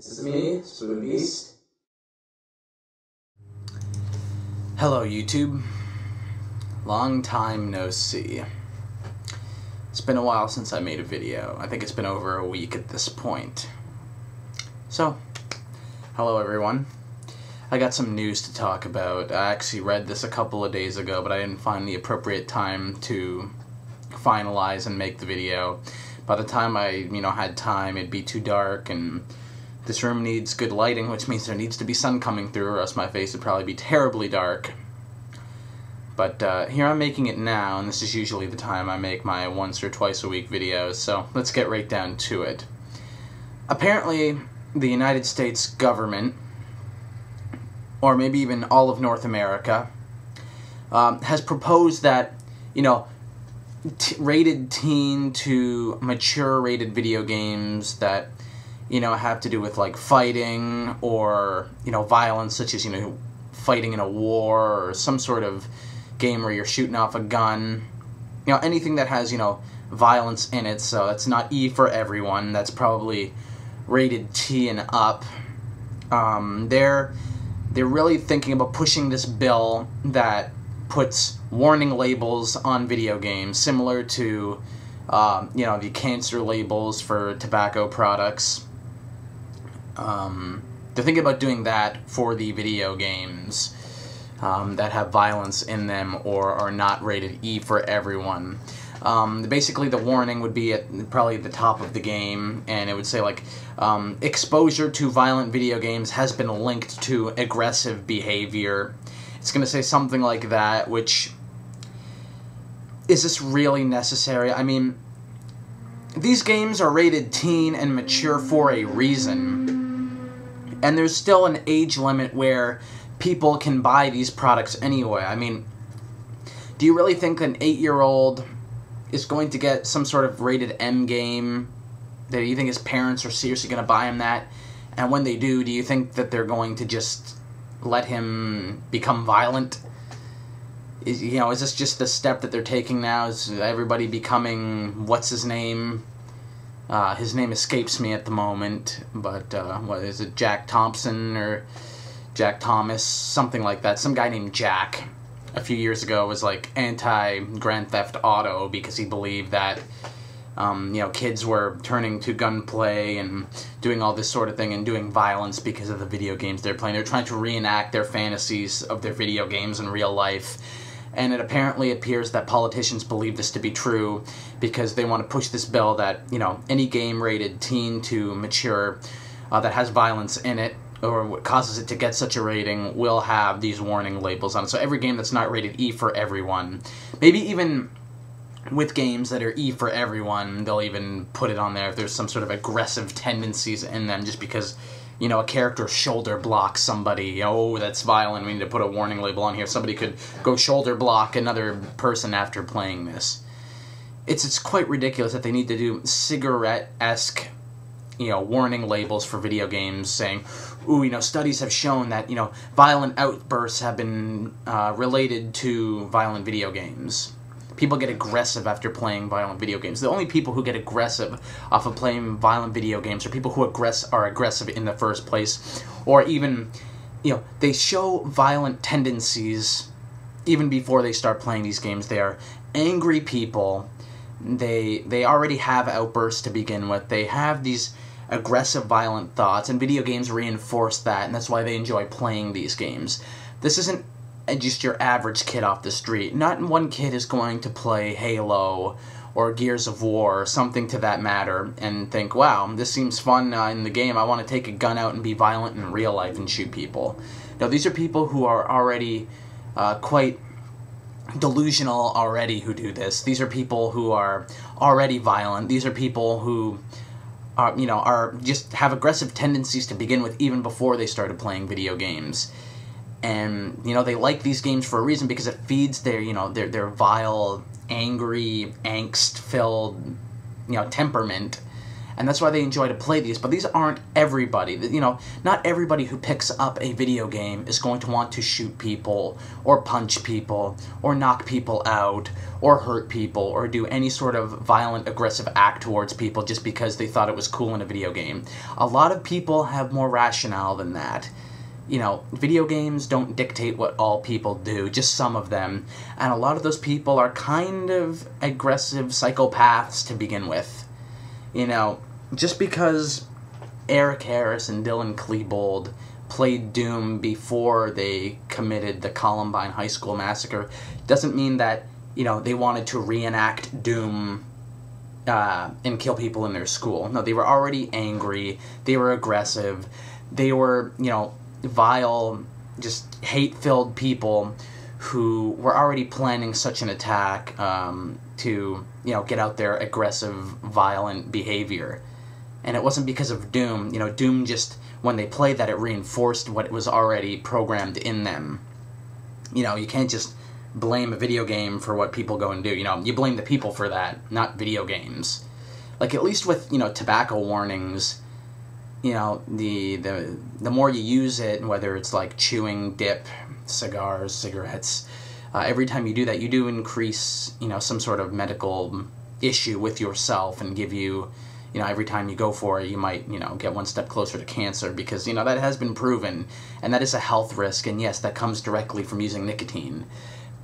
This is me, Spoon Beast. Hello YouTube. Long time no see. It's been a while since I made a video. I think it's been over a week at this point. So, hello everyone. I got some news to talk about. I actually read this a couple of days ago, but I didn't find the appropriate time to finalize and make the video. By the time I, had time, it'd be too dark, and this room needs good lighting, which means there needs to be sun coming through, or else my face would probably be terribly dark. But here I'm making it now, and this is usually the time I make my once or twice a week videos, so let's get right down to it. Apparently, the United States government, or maybe even all of North America, has proposed that, rated teen to mature rated video games that, have to do with, like, fighting or, violence, such as, fighting in a war or some sort of game where you're shooting off a gun. Anything that has, violence in it, so that's not E for everyone. That's probably rated T and up. They're really thinking about pushing this bill that puts warning labels on video games, similar to, the cancer labels for tobacco products. They're thinking about doing that for the video games that have violence in them or are not rated E for everyone. Basically, the warning would be at probably the top of the game, and it would say, like, exposure to violent video games has been linked to aggressive behavior. It's going to say something like that, which, is this really necessary? I mean, these games are rated teen and mature for a reason, and there's still an age limit where people can buy these products anyway. I mean, do you really think an 8-year-old is going to get some sort of rated M game? Do you think his parents are seriously going to buy him that? And when they do you think that they're going to just let him become violent? Is this just the step that they're taking now? Is everybody becoming, what's his name? His name escapes me at the moment, but what is it, Jack Thompson or Jack Thomas, something like that. Some guy named Jack a few years ago was like anti-Grand Theft Auto because he believed that kids were turning to gunplay and doing all this sort of thing and doing violence because of the video games they're playing. They're trying to reenact their fantasies of their video games in real life. And it apparently appears that politicians believe this to be true because they want to push this bill that, any game rated teen to mature that has violence in it or what causes it to get such a rating will have these warning labels on it. So every game that's not rated E for everyone, maybe even with games that are E for everyone, they'll even put it on there if there's some sort of aggressive tendencies in them just because, a character shoulder blocks somebody. Oh, that's violent, we need to put a warning label on here. Somebody could go shoulder block another person after playing this. It's quite ridiculous that they need to do cigarette-esque, warning labels for video games saying, ooh, studies have shown that, violent outbursts have been related to violent video games. People get aggressive after playing violent video games. The only people who get aggressive off of playing violent video games are people who are aggressive in the first place. Or even, they show violent tendencies even before they start playing these games. They are angry people. They already have outbursts to begin with. They have these aggressive, violent thoughts, and video games reinforce that, and that's why they enjoy playing these games. This isn't just your average kid off the street. Not one kid is going to play Halo or Gears of War or something to that matter and think, wow, this seems fun in the game. I want to take a gun out and be violent in real life and shoot people. No, these are people who are already quite delusional already who do this. These are people who are already violent. These are people who are just have aggressive tendencies to begin with even before they started playing video games. And, they like these games for a reason because it feeds their, their vile, angry, angst-filled, temperament. and that's why they enjoy to play these. But these aren't everybody. You know, not everybody who picks up a video game is going to want to shoot people, or punch people, or knock people out, or hurt people, or do any sort of violent, aggressive act towards people just because they thought it was cool in a video game. A lot of people have more rationale than that. You know, video games don't dictate what all people do, just some of them. And a lot of those people are kind of aggressive psychopaths to begin with. You know, just because Eric Harris and Dylan Klebold played Doom before they committed the Columbine High School massacre doesn't mean that, you know, they wanted to reenact Doom and kill people in their school. No, they were already angry, they were aggressive, they were, you know, vile, just hate-filled people who were already planning such an attack to, you know, get out their aggressive, violent behavior. And it wasn't because of Doom. You know, Doom just, when they played that, it reinforced what was already programmed in them. You know, you can't just blame a video game for what people go and do. You know, you blame the people for that, not video games. Like, at least with, you know, tobacco warnings, you know, the more you use it, whether it's like chewing, dip, cigars, cigarettes, every time you do that, you do increase, you know, some sort of medical issue with yourself, and give you, you know, every time you go for it, you might, you know, get one step closer to cancer, because, you know, that has been proven, and that is a health risk, and yes, that comes directly from using nicotine.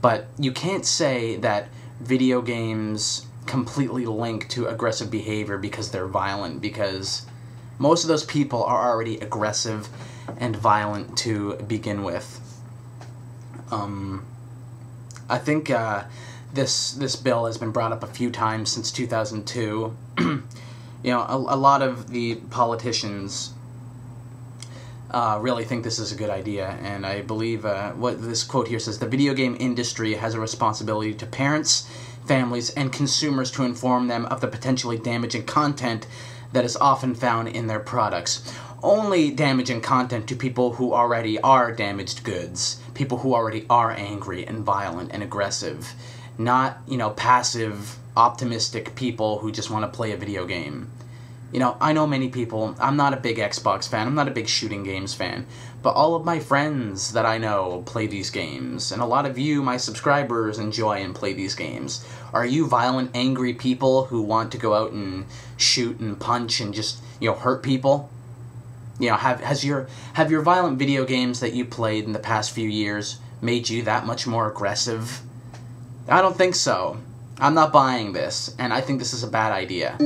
But you can't say that video games completely link to aggressive behavior because they're violent, because most of those people are already aggressive and violent to begin with. I think this bill has been brought up a few times since 2002. You know, a lot of the politicians really think this is a good idea, and I believe what this quote here says: the video game industry has a responsibility to parents, families, and consumers to inform them of the potentially damaging content that is often found in their products. Only damaging content to people who already are damaged goods, people who already are angry and violent and aggressive, not, you know, passive, optimistic people who just want to play a video game. You know, I know many people, I'm not a big Xbox fan, I'm not a big shooting games fan, but all of my friends that I know play these games, and a lot of you, my subscribers, enjoy and play these games. Are you violent, angry people who want to go out and shoot and punch and just, you know, hurt people? You know, have your violent video games that you played in the past few years made you that much more aggressive? I don't think so. I'm not buying this, and I think this is a bad idea.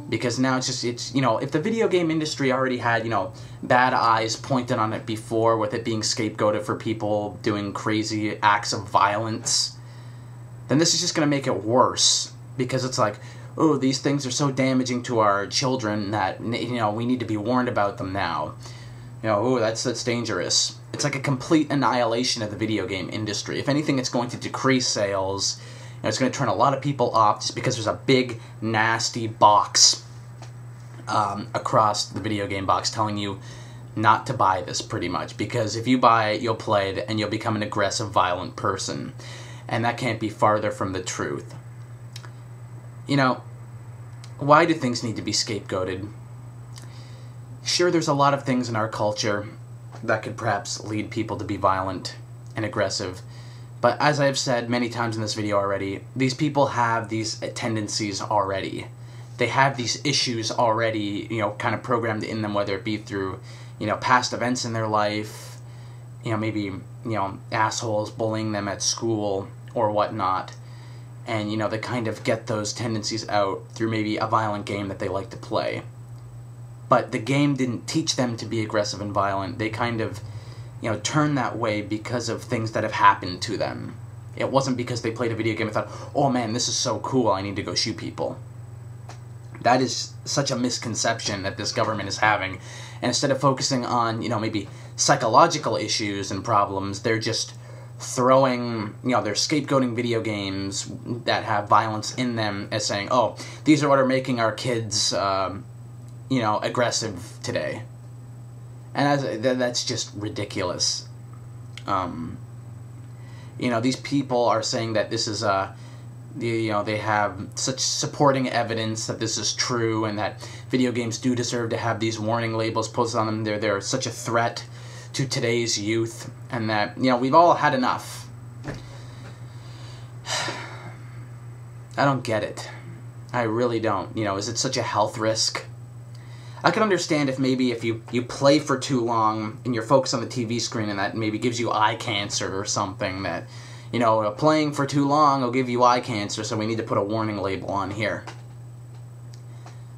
Because now it's, you know, if the video game industry already had, you know, bad eyes pointed on it before, with it being scapegoated for people doing crazy acts of violence, then this is just going to make it worse. Because it's like, oh, these things are so damaging to our children that, you know, we need to be warned about them now. You know, oh, that's dangerous. It's like a complete annihilation of the video game industry. If anything, it's going to decrease sales. And it's going to turn a lot of people off just because there's a big, nasty box across the video game box telling you not to buy this, pretty much. Because if you buy it, you'll play it, and you'll become an aggressive, violent person. And that can't be farther from the truth. You know, why do things need to be scapegoated? Sure, there's a lot of things in our culture that could perhaps lead people to be violent and aggressive. But as I've said many times in this video already, these people have these tendencies already. They have these issues already, you know, kind of programmed in them, whether it be through, you know, past events in their life, you know, maybe, you know, assholes bullying them at school or whatnot. And, you know, they kind of get those tendencies out through maybe a violent game that they like to play. But the game didn't teach them to be aggressive and violent. They kind of, you know, turn that way because of things that have happened to them. It wasn't because they played a video game and thought, oh man, this is so cool, I need to go shoot people. That is such a misconception that this government is having. And instead of focusing on, you know, maybe psychological issues and problems, they're just throwing, you know, they're scapegoating video games that have violence in them as saying, oh, these are what are making our kids, you know, aggressive today. And that's just ridiculous. You know, these people are saying that this is they have such supporting evidence that this is true and that video games do deserve to have these warning labels posted on them. They're such a threat to today's youth, and that, we've all had enough. I don't get it. I really don't. Is it such a health risk? I can understand if maybe if you play for too long and you're focused on the TV screen and that maybe gives you eye cancer or something, that, playing for too long will give you eye cancer, so we need to put a warning label on here.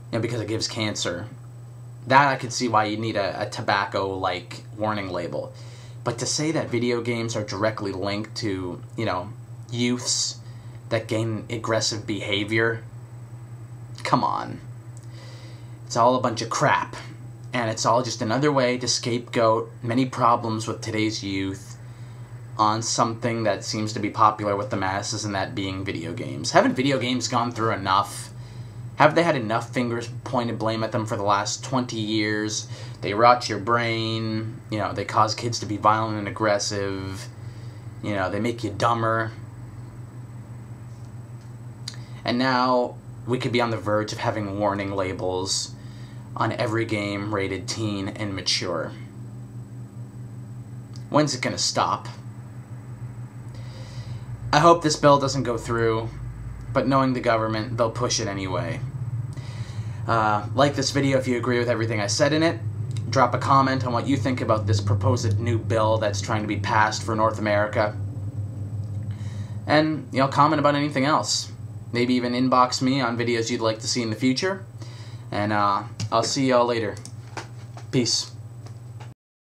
Because it gives cancer. That I could see why you need a tobacco-like warning label. But to say that video games are directly linked to, youths that gain aggressive behavior, come on. It's all a bunch of crap. And it's all just another way to scapegoat many problems with today's youth on something that seems to be popular with the masses, and that being video games. Haven't video games gone through enough? Have they had enough fingers pointed blame at them for the last 20 years? They rot your brain, they cause kids to be violent and aggressive, they make you dumber. And now we could be on the verge of having warning labels on every game rated teen and mature. When's it gonna stop? I hope this bill doesn't go through, but knowing the government, they'll push it anyway. Like this video if you agree with everything I said in it. Drop a comment on what you think about this proposed new bill that's trying to be passed for North America. And, comment about anything else. Maybe even inbox me on videos you'd like to see in the future. And I'll see y'all later. Peace.